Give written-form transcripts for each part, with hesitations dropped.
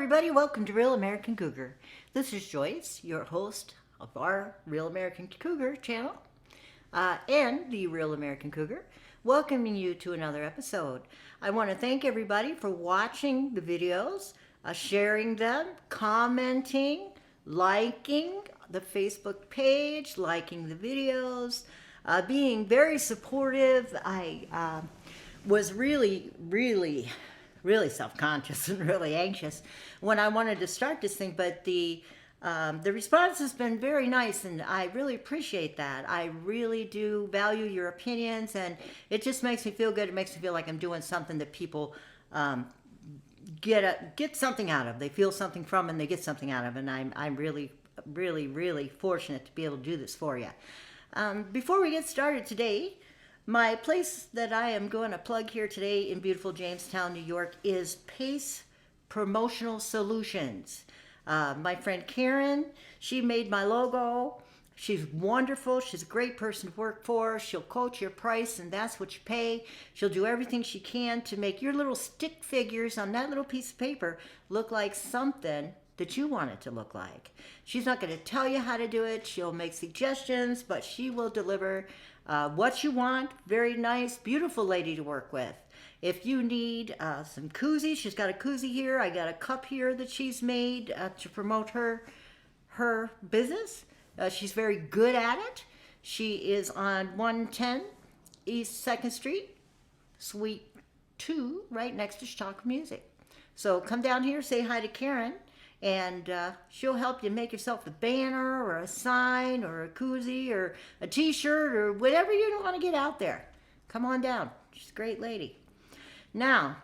everybody. Welcome to Real American Cougar. This is Joyce, your host of our Real American Cougar channel and the Real American Cougar, welcoming you to another episode. I want to thank everybody for watching the videos, sharing them, commenting, liking the Facebook page, liking the videos, being very supportive. I was really self-conscious and really anxious when I wanted to start this thing, but the response has been very nice, and I really appreciate that. I really do value your opinions, and it just makes me feel good. It makes me feel like I'm doing something that people get something out of. They feel something from, and they get something out of, and I'm really fortunate to be able to do this for you. Before we get started today, my place that I am going to plug here today in beautiful Jamestown, New York is Pace Promotional Solutions. My friend Karen, she made my logo. She's wonderful. She's a great person to work for. She'll quote your price, and that's what you pay. She'll do everything she can to make your little stick figures on that little piece of paper look like something that you want it to look like. She's not going to tell you how to do it. She'll make suggestions, but she will deliver what you want. Very nice, beautiful lady to work with. If you need some koozies, she's got a koozie here. I got a cup here that she's made to promote her business. She's very good at it. She is on 110 East 2nd Street, Suite 2, right next to Shock Music. So come down here, say hi to Karen, and she'll help you make yourself a banner or a sign or a koozie or a t-shirt or whatever you want to get out there. Come on down. She's a great lady. Now,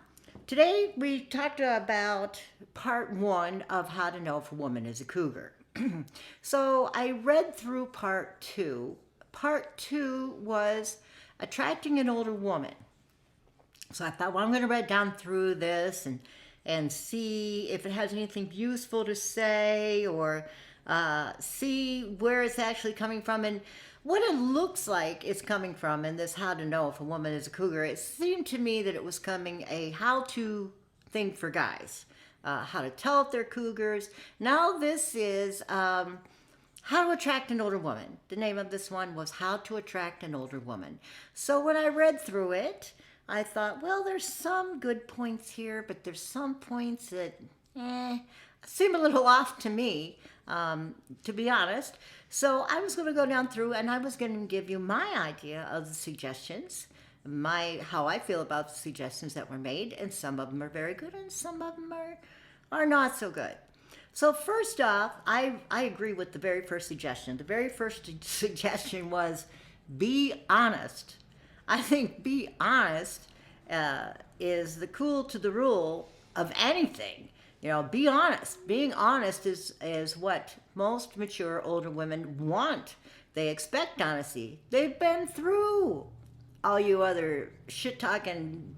today we talked about part 1 of how to know if a woman is a cougar. So I read through part 2. Part 2 was attracting an older woman. So I thought, well, I'm going to read down through this and see if it has anything useful to say, or see where it's actually coming from and what it looks like it's coming from in this how to know if a woman is a cougar. It seemed to me that it was coming a how-to thing for guys, how to tell if they're cougars. Now this is how to attract an older woman. The name of this one was How to Attract an Older Woman. So when I read through it, I thought, well, there's some good points here, but there's some points that seem a little off to me, to be honest. So I was going to go down through, and I was going to give you my idea of the suggestions, how I feel about the suggestions that were made, and some of them are very good, and some of them are not so good. So first off, I agree with the very first suggestion. The very first suggestion was be honest. I think be honest is the cool to the rule of anything. You know, be honest. Being honest is what most mature older women want. They expect honesty. They've been through all you other shit talking,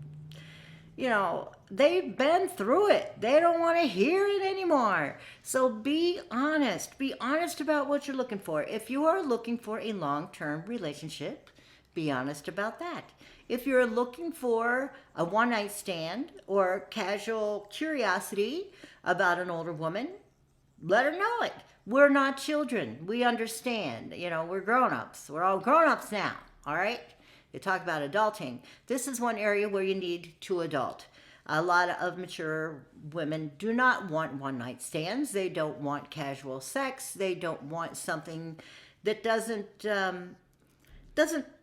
they've been through it. They don't want to hear it anymore. So be honest. Be honest about what you're looking for. If you are looking for a long-term relationship, be honest about that. If you're looking for a one-night stand or casual curiosity about an older woman, let her know it. We're not children. We understand. We're grown-ups. We're all grown-ups now, all right? You talk about adulting. This is one area where you need to adult. A lot of mature women do not want one-night stands. They don't want casual sex. They don't want something that doesn't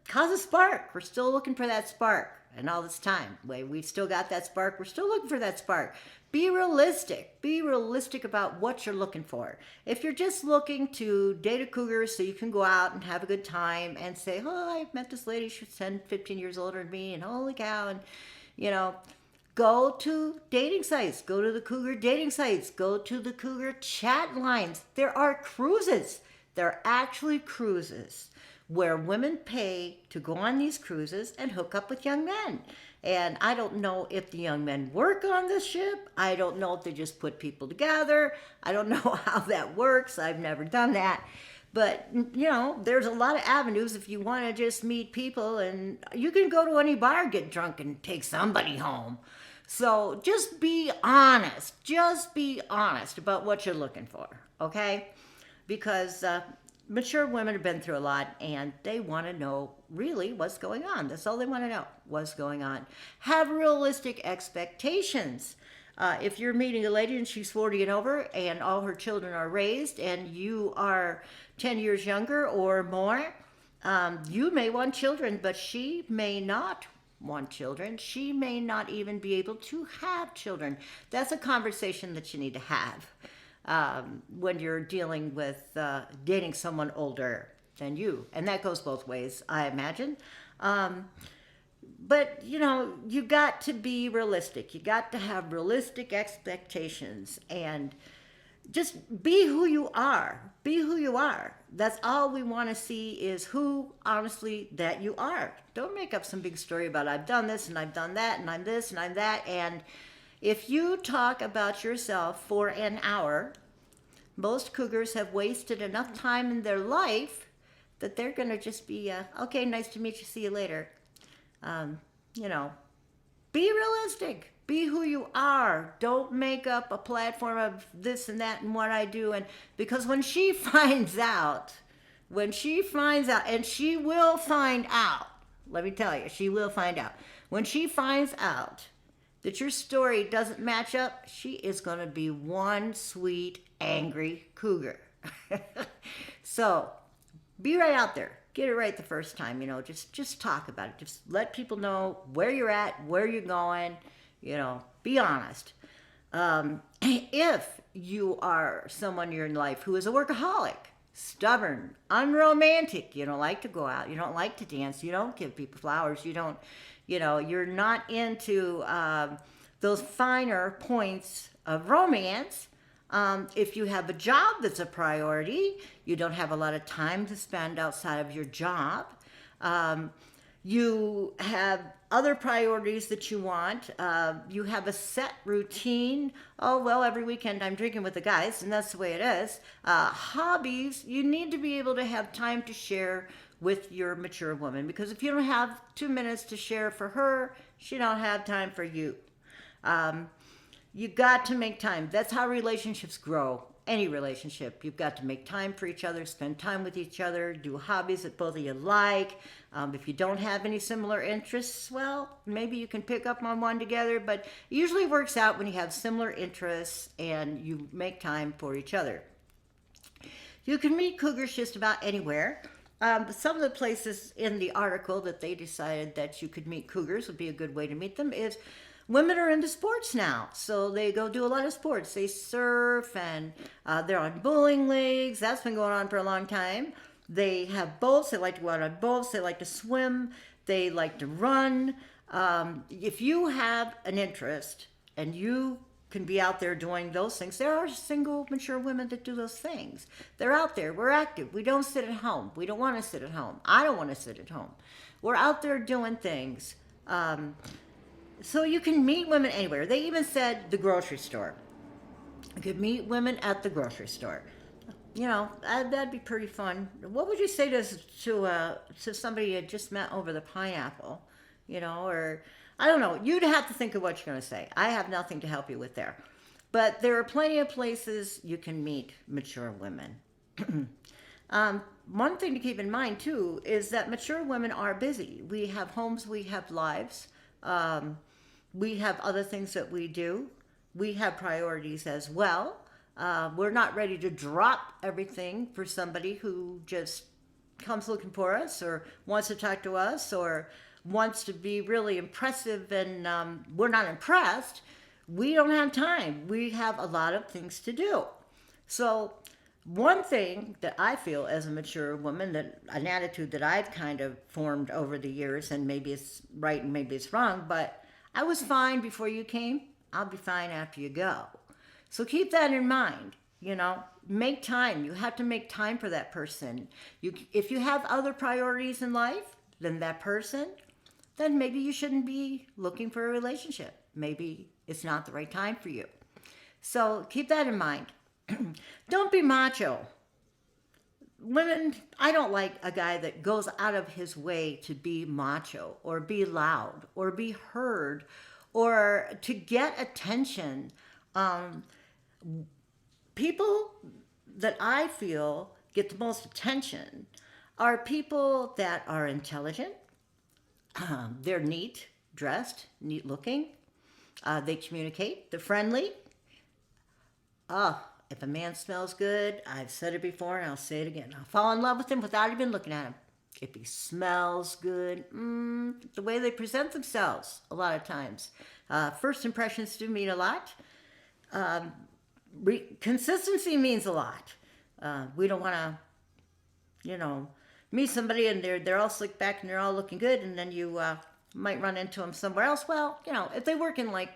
cause a spark. We're still looking for that spark. And all this time, we've still got that spark. We're still looking for that spark. Be realistic. Be realistic about what you're looking for. If you're just looking to date a cougar so you can go out and have a good time and say, oh, I met this lady, she's 10, 15 years older than me, and holy cow, and, go to dating sites. Go to the cougar dating sites. Go to the cougar chat lines. There are cruises. There are actually cruises where women pay to go on these cruises and hook up with young men. And I don't know if the young men work on this ship. I don't know if they just put people together. I don't know how that works. I've never done that. But, there's a lot of avenues if you want to just meet people, and you can go to any bar, get drunk, and take somebody home. So just be honest. Just be honest about what you're looking for, okay? Because mature women have been through a lot and they want to know really what's going on. That's all they want to know, what's going on. Have realistic expectations. If you're meeting a lady and she's 40 and over and all her children are raised and you are 10 years younger or more, you may want children, but she may not want children. She may not even be able to have children. That's a conversation that you need to have when you're dealing with dating someone older than you. And that goes both ways, I imagine. But, you know, you got to be realistic. You got to have realistic expectations and just be who you are. Be who you are. That's all we want to see is who, honestly, that you are. Don't make up some big story about I've done this and I've done that and I'm this and I'm that. And if you talk about yourself for an hour, most cougars have wasted enough time in their life that they're going to just be, okay, nice to meet you, see you later. You know, be realistic. Be who you are. Don't make up a platform of this and that and what I do. And because when she finds out, and she will find out, let me tell you, she will find out. When she finds out that your story doesn't match up, she is going to be one sweet, angry cougar. So be right out there. Get it right the first time, you know, just talk about it. Just let people know where you're at, where you're going, you know, be honest. If you are someone in your life who is a workaholic, stubborn, unromantic, you don't like to go out, you don't like to dance, you don't give people flowers, you don't, you know, you're not into those finer points of romance. If you have a job that's a priority, you don't have a lot of time to spend outside of your job. You have other priorities that you want. You have a set routine. Oh, well, every weekend I'm drinking with the guys, and that's the way it is. Hobbies, you need to be able to have time to share with your mature woman, because if you don't have 2 minutes to share for her, she don't have time for you. You got to make time. That's how relationships grow. Any relationship. You've got to make time for each other, spend time with each other, do hobbies that both of you like. If you don't have any similar interests, well, maybe you can pick up on one together, but it usually works out when you have similar interests and you make time for each other. You can meet cougars just about anywhere. Some of the places in the article that they decided that you could meet cougars would be a good way to meet them is women are into sports now, so they go do a lot of sports. They surf and they're on bowling leagues. That's been going on for a long time. They have boats. They like to go out on boats. They like to swim. They like to run. If you have an interest and you can be out there doing those things, there are single, mature women that do those things. They're out there. We're active. We don't sit at home. We don't want to sit at home. I don't want to sit at home. We're out there doing things. So you can meet women anywhere. They even said the grocery store. You could meet women at the grocery store. You know, that'd be pretty fun. What would you say to somebody you had just met over the pineapple? You know, or I don't know. You'd have to think of what you're going to say. I have nothing to help you with there. But there are plenty of places you can meet mature women. One thing to keep in mind, too, is that mature women are busy. We have homes, we have lives. We have other things that we do. We have priorities as well. We're not ready to drop everything for somebody who just comes looking for us or wants to talk to us or wants to be really impressive and we're not impressed. We don't have time. We have a lot of things to do. So one thing that I feel as a mature woman, that an attitude that I've kind of formed over the years, and maybe it's right and maybe it's wrong, but I was fine before you came. I'll be fine after you go. So keep that in mind. You know, make time. You have to make time for that person. If you have other priorities in life than that person, then maybe you shouldn't be looking for a relationship. Maybe it's not the right time for you. So keep that in mind. Don't be macho. Women, I don't like a guy that goes out of his way to be macho or be loud or be heard or to get attention. People that I feel get the most attention are people that are intelligent, they're neat dressed, neat looking, they communicate, they're friendly. If a man smells good, I've said it before and I'll say it again, I'll fall in love with him without even looking at him. If he smells good, the way they present themselves, a lot of times. First impressions do mean a lot. Consistency means a lot. We don't want to, meet somebody and they're all slicked back and they're all looking good, and then you might run into them somewhere else. Well, if they work in like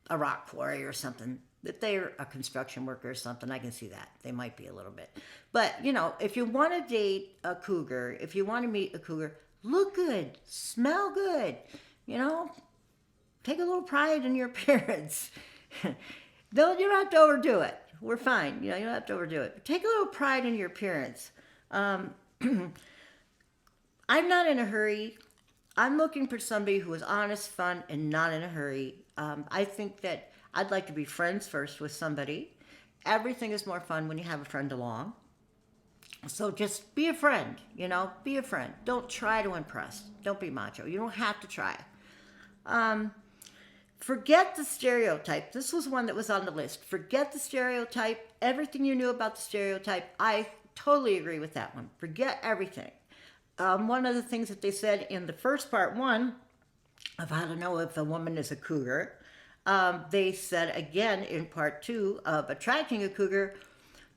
a rock quarry or something, if they're a construction worker or something, I can see that. They might be a little bit. But, if you want to date a cougar, if you want to meet a cougar, look good, smell good, take a little pride in your appearance. You don't have to overdo it. We're fine. You don't have to overdo it. But take a little pride in your appearance. I'm not in a hurry. I'm looking for somebody who is honest, fun, and not in a hurry. I think that I'd like to be friends first with somebody. Everything is more fun when you have a friend along. So just be a friend, be a friend. Don't try to impress. Don't be macho. You don't have to try. Forget the stereotype. This was one that was on the list. Forget the stereotype. Everything you knew about the stereotype, I totally agree with that one. Forget everything. One of the things that they said in the first part one of how to know if a woman is a cougar, they said again in part two of attracting a cougar,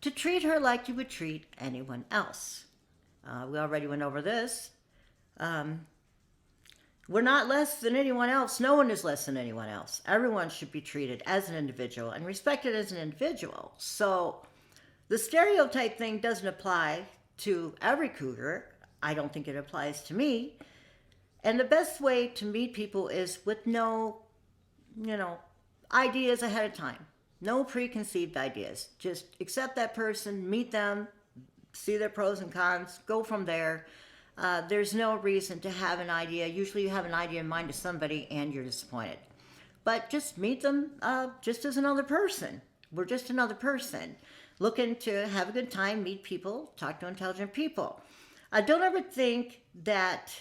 to treat her like you would treat anyone else. We already went over this. We're not less than anyone else. No one is less than anyone else. Everyone should be treated as an individual and respected as an individual. So the stereotype thing doesn't apply to every cougar. I don't think it applies to me. And the best way to meet people is with no, ideas ahead of time. No preconceived ideas. Just accept that person, meet them, see their pros and cons, go from there. There's no reason to have an idea. Usually you have an idea in mind to somebody and you're disappointed. But just meet them just as another person. We're just another person. Looking to have a good time, meet people, talk to intelligent people. Don't ever think that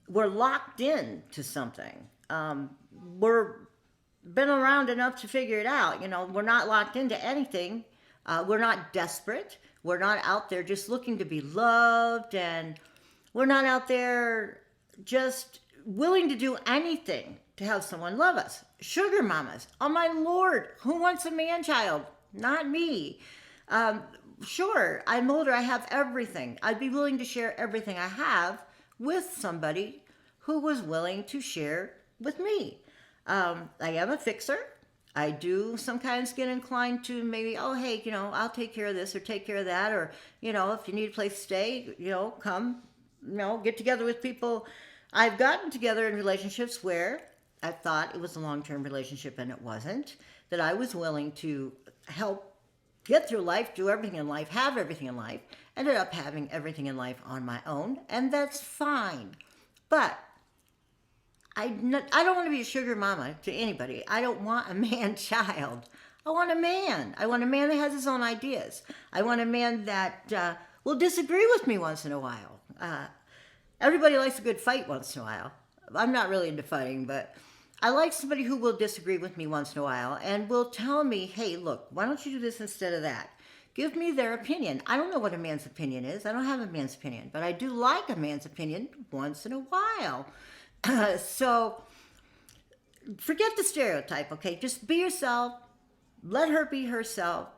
we're locked in to something. We're been around enough to figure it out. We're not locked into anything. We're not desperate. We're not out there just looking to be loved, and we're not out there just willing to do anything to have someone love us. Sugar mamas. Oh my Lord, who wants a man-child? Not me. Sure, I'm older, I have everything. I'd be willing to share everything I have with somebody who was willing to share with me. I am a fixer. I do sometimes get inclined to maybe, oh, hey, I'll take care of this or take care of that. Or, if you need a place to stay, come, get together with people. I've gotten together in relationships where I thought it was a long-term relationship and it wasn't. That I was willing to help get through life, do everything in life, have everything in life. Ended up having everything in life on my own, and that's fine. But I don't want to be a sugar mama to anybody. I don't want a man-child. I want a man. I want a man that has his own ideas. I want a man that will disagree with me once in a while. Everybody likes a good fight once in a while. I'm not really into fighting, but I like somebody who will disagree with me once in a while and will tell me, hey, look, why don't you do this instead of that? Give me their opinion. I don't know what a man's opinion is. I don't have a man's opinion, but I do like a man's opinion once in a while. So forget the stereotype, okay? Just be yourself. Let her be herself.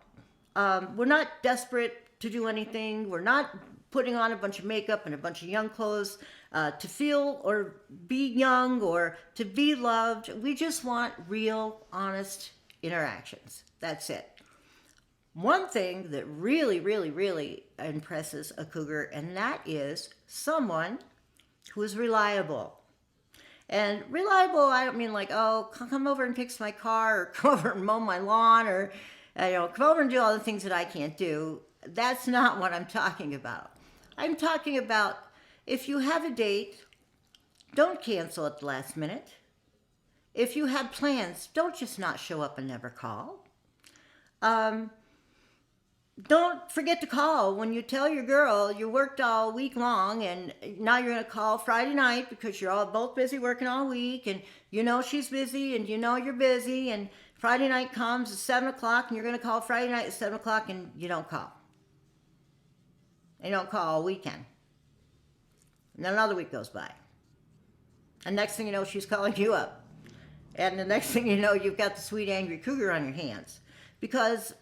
We're not desperate to do anything. We're not putting on a bunch of makeup and a bunch of young clothes to feel or be young or to be loved. We just want real, honest interactions. That's it. One thing that really, really, really impresses a cougar, and that is someone who is reliable. And reliable, I don't mean like, oh, come over and fix my car, or come over and mow my lawn, or come over and do all the things that I can't do. That's not what I'm talking about. I'm talking about if you have a date, don't cancel at the last minute. If you have plans, don't just not show up and never call. Um, don't forget to call when you tell your girl you worked all week long and now you're going to call Friday night because you're all both busy working all week and you know she's busy and you know you're busy, and Friday night comes at 7 o'clock and you're going to call Friday night at 7 o'clock and you don't call. You don't call all weekend. And then another week goes by. And next thing you know, she's calling you up. And the next thing you know, you've got the sweet, angry cougar on your hands. Because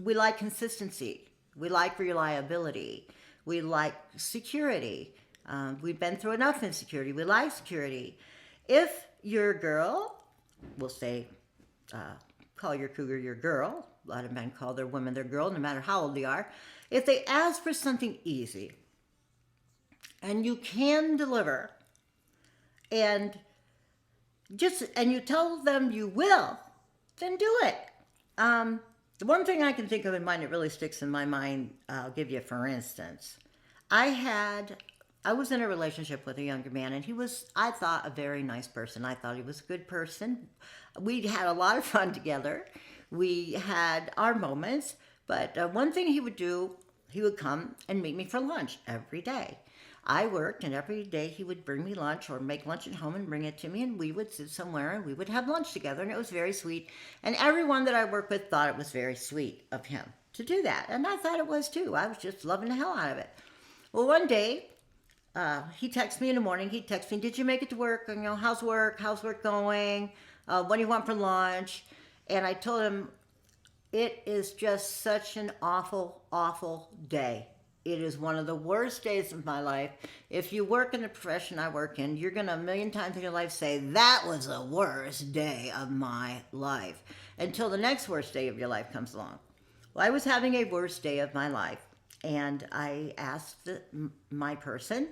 we like consistency. We like reliability. We like security. We've been through enough insecurity. We like security. If your girl, we'll say, call your cougar your girl. A lot of men call their women their girl, no matter how old they are. If they ask for something easy, and you can deliver, and you tell them you will, then do it. The one thing I can think of in mind that really sticks in my mind, I'll give you for instance. I was in a relationship with a younger man, and he was, I thought, a very nice person. I thought he was a good person. We had a lot of fun together. We had our moments, but one thing he would do, he would come and meet me for lunch every day. I worked, and every day he would bring me lunch or make lunch at home and bring it to me, and we would sit somewhere and we would have lunch together, and it was very sweet. And everyone that I worked with thought it was very sweet of him to do that, and I thought it was too. I was just loving the hell out of it. Well, one day, he texted me in the morning. He texted me, "Did you make it to work? You know, how's work? How's work going? What do you want for lunch?" And I told him, it is just such an awful, awful day. It is one of the worst days of my life. If you work in the profession I work in, you're going to a million times in your life say, that was the worst day of my life, until the next worst day of your life comes along. Well, I was having a worst day of my life, and I asked my person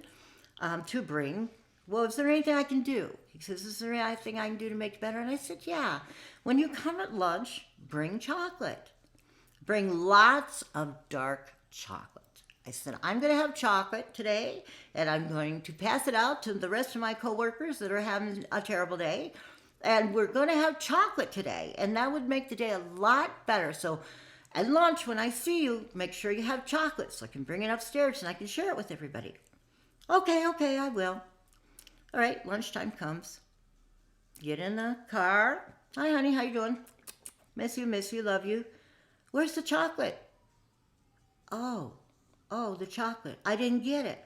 to bring, well, is there anything I can do? He says, is there anything I can do to make it better? And I said, yeah. When you come at lunch, bring chocolate. Bring lots of dark chocolate. I said, I'm going to have chocolate today, and I'm going to pass it out to the rest of my coworkers that are having a terrible day, and we're going to have chocolate today, and that would make the day a lot better. So at lunch, when I see you, make sure you have chocolate so I can bring it upstairs and I can share it with everybody. Okay, I will. All right, lunchtime comes. Get in the car. Hi, honey, how you doing? Miss you, love you. Where's the chocolate? Oh, the chocolate. I didn't get it.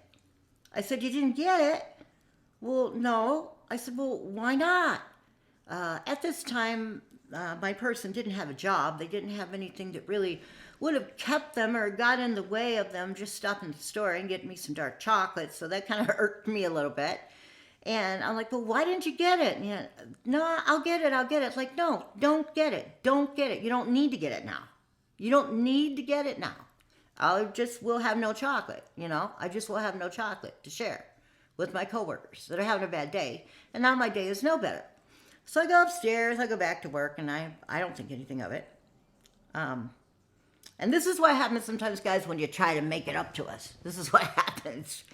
I said, you didn't get it? Well, no. I said, well, why not? At this time, my person didn't have a job. They didn't have anything that really would have kept them or got in the way of them just stopping at the store and getting me some dark chocolate. So that kind of irked me a little bit. And I'm like, well, why didn't you get it? And no, I'll get it. Like, no, don't get it. You don't need to get it now. You don't need to get it now. We'll have no chocolate, I just will have no chocolate to share with my coworkers that are having a bad day, and now my day is no better. So I go upstairs, I go back to work, and I don't think anything of it. And this is what happens sometimes, guys, when you try to make it up to us. This is what happens.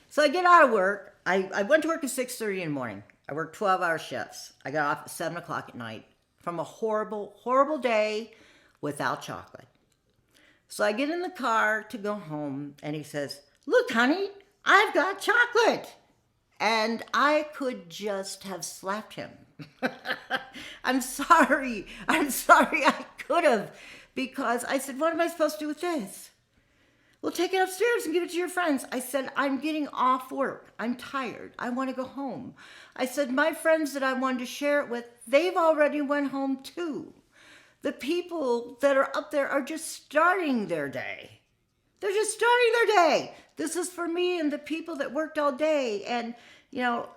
So I get out of work. I went to work at 6:30 in the morning. I worked 12-hour shifts. I got off at 7 o'clock at night from a horrible, horrible day without chocolate. So I get in the car to go home, and he says, look, honey, I've got chocolate. And I could just have slapped him. I'm sorry, I could have. Because I said, what am I supposed to do with this? Well, take it upstairs and give it to your friends. I said, I'm getting off work. I'm tired. I want to go home. I said, my friends that I wanted to share it with, they've already went home too. The people that are up there are just starting their day. They're just starting their day. This is for me and the people that worked all day. And, no.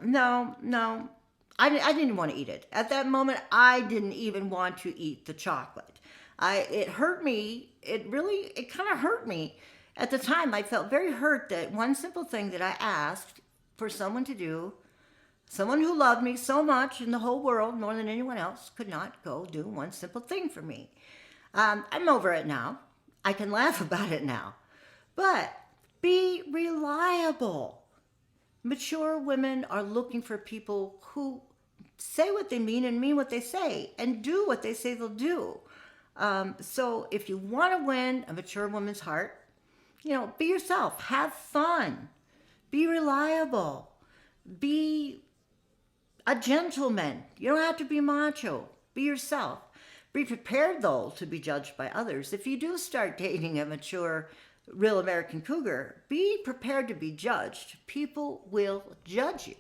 I didn't want to eat it. At that moment, I didn't even want to eat the chocolate. It hurt me. It kind of hurt me. At the time, I felt very hurt that one simple thing that I asked for someone to do, someone who loved me so much in the whole world, more than anyone else, could not go do one simple thing for me. I'm over it now. I can laugh about it now. But be reliable. Mature women are looking for people who say what they mean and mean what they say and do what they say they'll do. So if you want to win a mature woman's heart, be yourself, have fun, be reliable, be a gentleman. You don't have to be macho. Be yourself. Be prepared, though, to be judged by others. If you do start dating a mature, real American cougar, be prepared to be judged. People will judge you.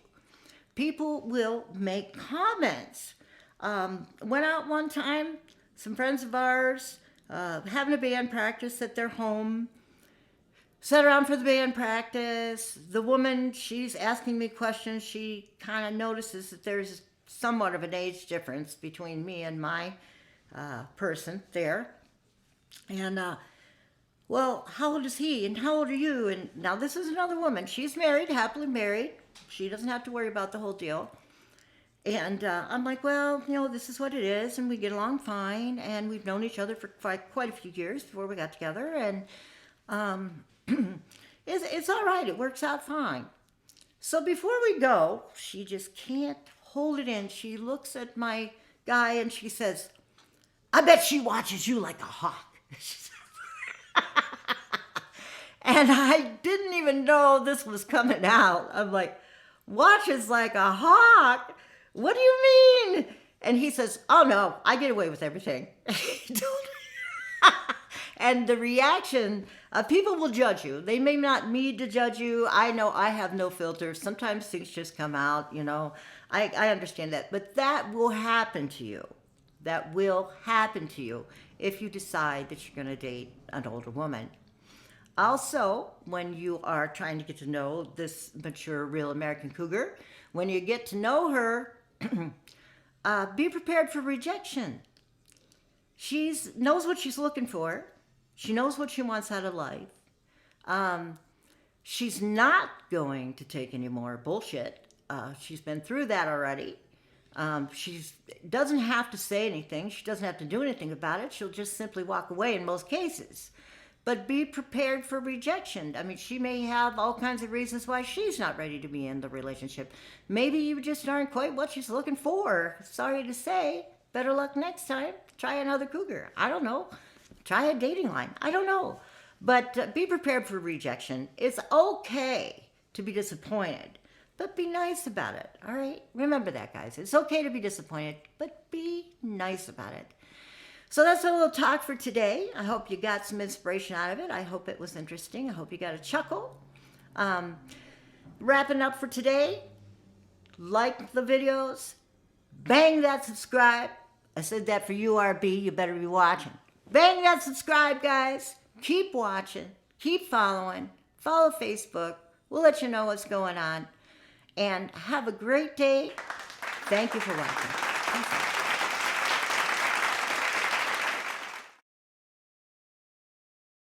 People will make comments. Went out one time, some friends of ours, having a band practice at their home. Sat around for the band practice. The woman, she's asking me questions. She kind of notices that there's somewhat of an age difference between me and my person there. And, well, how old is he? And how old are you? And now this is another woman. She's married, happily married. She doesn't have to worry about the whole deal. And I'm like, well, this is what it is. And we get along fine. And we've known each other for quite a few years before we got together. And it's all right. It works out fine. So before we go, she just can't hold it in. She looks at my guy and she says, I bet she watches you like a hawk. And I didn't even know this was coming out. I'm like, watches like a hawk? What do you mean? And he says, oh no, I get away with everything. And the reaction, people will judge you. They may not need to judge you. I know I have no filter. Sometimes things just come out, I understand that. But that will happen to you. That will happen to you if you decide that you're going to date an older woman. Also, when you are trying to get to know this mature, real American cougar, when you get to know her, be prepared for rejection. She knows what she's looking for. She knows what she wants out of life. She's not going to take any more bullshit. She's been through that already. She doesn't have to say anything. She doesn't have to do anything about it. She'll just simply walk away in most cases. But be prepared for rejection. I mean, she may have all kinds of reasons why she's not ready to be in the relationship. Maybe you just aren't quite what she's looking for. Sorry to say. Better luck next time. Try another cougar. I don't know. Try a dating line. I don't know. But be prepared for rejection. It's okay to be disappointed, but be nice about it. All right? Remember that, guys. It's okay to be disappointed, but be nice about it. So that's a little talk for today. I hope you got some inspiration out of it. I hope it was interesting. I hope you got a chuckle. Wrapping up for today, like the videos, bang that subscribe. I said that for you, RB. You better be watching. Bang that subscribe, guys. Keep watching. Keep following. Follow Facebook. We'll let you know what's going on. And have a great day. Thank you for watching.